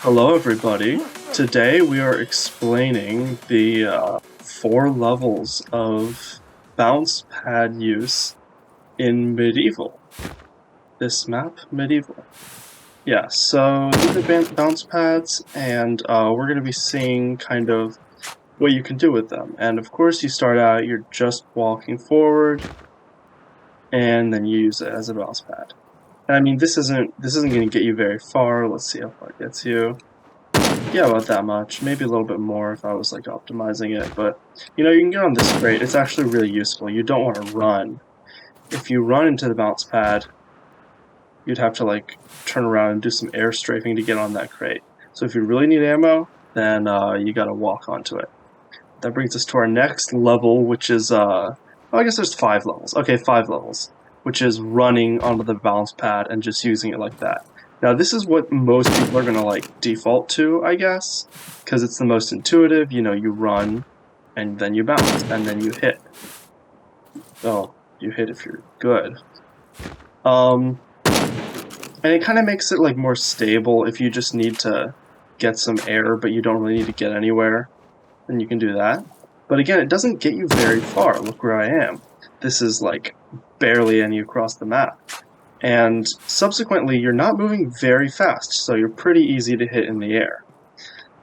Hello everybody. Today we are explaining the 4 levels of bounce pad use in Medieval. This map, Medieval. Yeah, so these are bounce pads, and we're going to be seeing kind of what you can do with them. And of course you start out, you're just walking forward, and then you use it as a bounce pad. And I mean, this isn't going to get you very far. Let's see how far it gets you. Yeah, about that much. Maybe a little bit more if I was like optimizing it, but you know, you can get on this crate. It's actually really useful. You don't want to run. If you run into the bounce pad, you'd have to like turn around and do some air strafing to get on that crate. So if you really need ammo, then you gotta walk onto it. That brings us to our next level, which is I guess there's 5 levels. Okay, 5 levels, which is running onto the bounce pad and just using it like that. Now this is what most people are going to like default to, I guess, because it's the most intuitive. You know, you run and then you bounce and then you hit. Oh, you hit if you're good. And it kind of makes it like more stable if you just need to get some air but you don't really need to get anywhere, then you can do that. But again, it doesn't get you very far. Look where I am. This is like barely any across the map. And subsequently, you're not moving very fast, so you're pretty easy to hit in the air.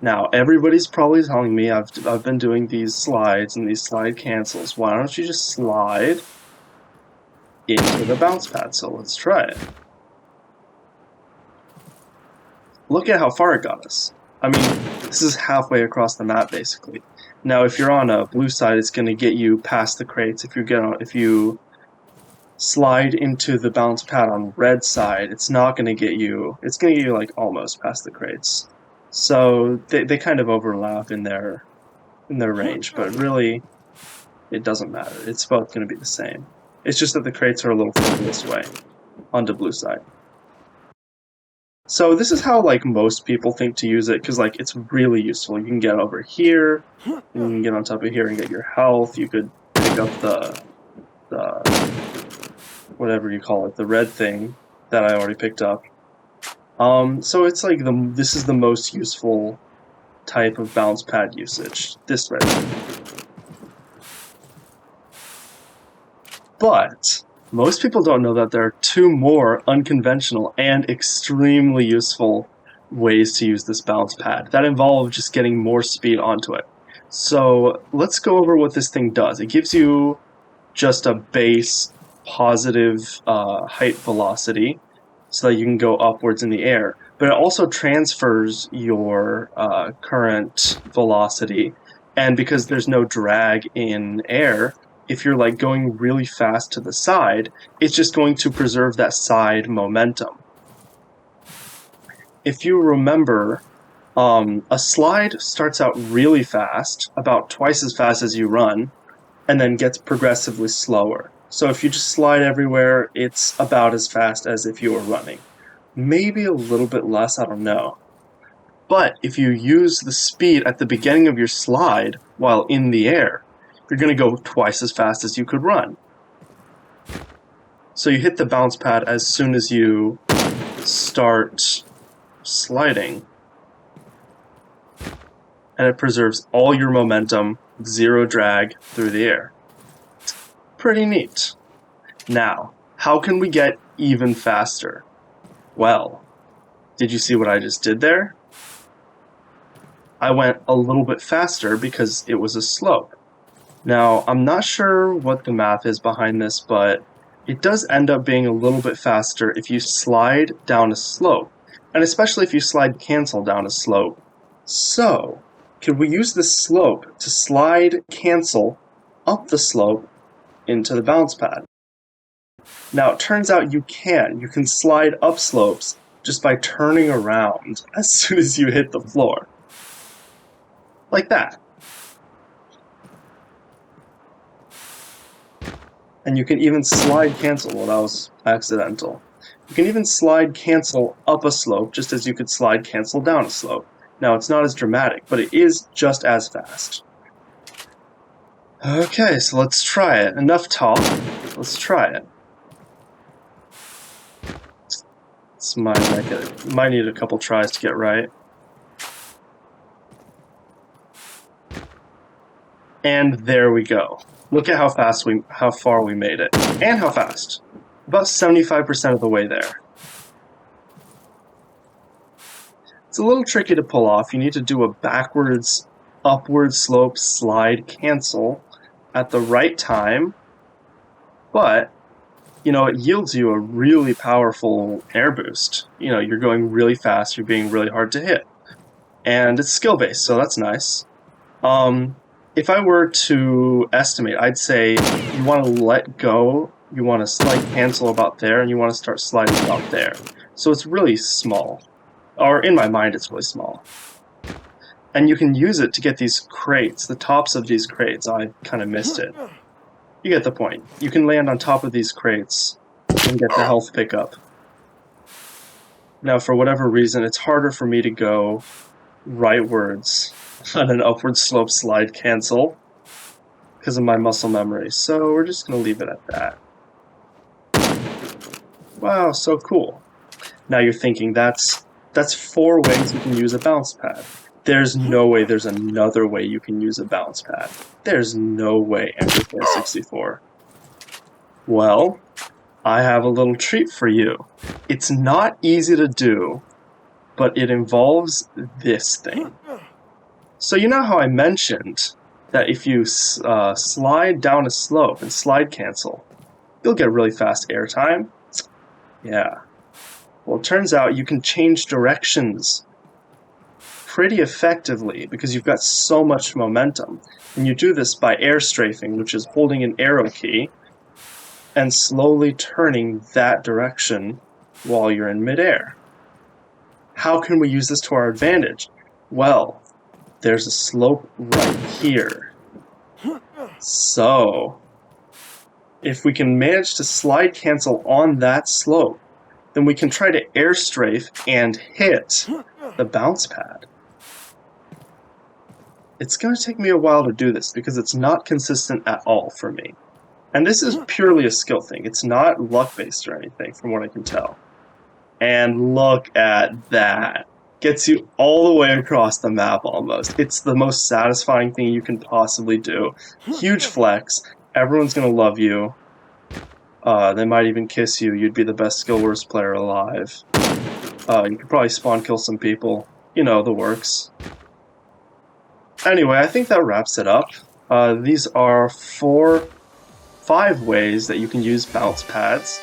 Now, everybody's probably telling me I've been doing these slides and these slide cancels. Why don't you just slide into the bounce pad? So let's try it. Look at how far it got us. I mean, this is halfway across the map, basically. Now, if you're on a blue side, it's going to get you past the crates. If you slide into the bounce pad on red side, it's not going to get you, it's going to get you like almost past the crates. So they kind of overlap in their range, but really it doesn't matter. It's both going to be the same. It's just that the crates are a little further this way onto blue side. So this is how like most people think to use it, because like it's really useful. You can get over here, and you can get on top of here and get your health. You could pick up the whatever you call it, the red thing that I already picked up. So it's like this is the most useful type of bounce pad usage, this red thing. But most people don't know that there are 2 more unconventional and extremely useful ways to use this bounce pad that involve just getting more speed onto it. So let's go over what this thing does. It gives you just a base positive height velocity so that you can go upwards in the air, but it also transfers your current velocity, and because there's no drag in air, if you're like going really fast to the side, it's just going to preserve that side momentum. If you remember, a slide starts out really fast, about twice as fast as you run, and then gets progressively slower. So if you just slide everywhere, it's about as fast as if you were running. Maybe a little bit less, I don't know. But if you use the speed at the beginning of your slide while in the air, you're going to go twice as fast as you could run. So you hit the bounce pad as soon as you start sliding, and it preserves all your momentum, 0 drag through the air. Pretty neat. Now, how can we get even faster? Well, did you see what I just did there? I went a little bit faster because it was a slope. Now, I'm not sure what the math is behind this, but it does end up being a little bit faster if you slide down a slope, and especially if you slide cancel down a slope. So, could we use this slope to slide cancel up the slope into the bounce pad? Now, it turns out you can. You can slide up slopes just by turning around as soon as you hit the floor. Like that. And you can even slide cancel. Well, that was accidental. You can even slide cancel up a slope just as you could slide cancel down a slope. Now, it's not as dramatic, but it is just as fast. Okay, so let's try it. Enough talk. Let's try it. Might need a couple tries to get right. And there we go. Look at how far we made it. And how fast. About 75% of the way there. It's a little tricky to pull off. You need to do a backwards, upward slope slide cancel at the right time. But, you know, it yields you a really powerful air boost. You know, you're going really fast, you're being really hard to hit. And it's skill-based, so that's nice. If I were to estimate, I'd say you want to let go, you want to slide cancel about there, and you want to start sliding about there. So it's really small. Or in my mind, it's really small. And you can use it to get these crates, the tops of these crates. I kind of missed it. You get the point. You can land on top of these crates and get the health pickup. Now, for whatever reason, it's harder for me to go rightwards on an upward slope slide cancel because of my muscle memory. So we're just going to leave it at that. Wow, so cool. Now you're thinking, that's 4 ways you can use a bounce pad. There's no way there's another way you can use a bounce pad. There's no way, MK64. Well, I have a little treat for you. It's not easy to do, but it involves this thing. So you know how I mentioned that if you slide down a slope and slide cancel, you'll get really fast airtime? Yeah. Well, it turns out you can change directions pretty effectively because you've got so much momentum. And you do this by air strafing, which is holding an arrow key and slowly turning that direction while you're in midair. How can we use this to our advantage? Well, there's a slope right here. So, if we can manage to slide cancel on that slope, then we can try to air strafe and hit the bounce pad. It's going to take me a while to do this because it's not consistent at all for me. And this is purely a skill thing. It's not luck-based or anything, from what I can tell. And look at that. Gets you all the way across the map almost. It's the most satisfying thing you can possibly do. Huge flex. Everyone's going to love you. They might even kiss you. You'd be the best SkillWars player alive. You could probably spawn kill some people. You know, the works. Anyway, I think that wraps it up. These are 5 ways that you can use bounce pads.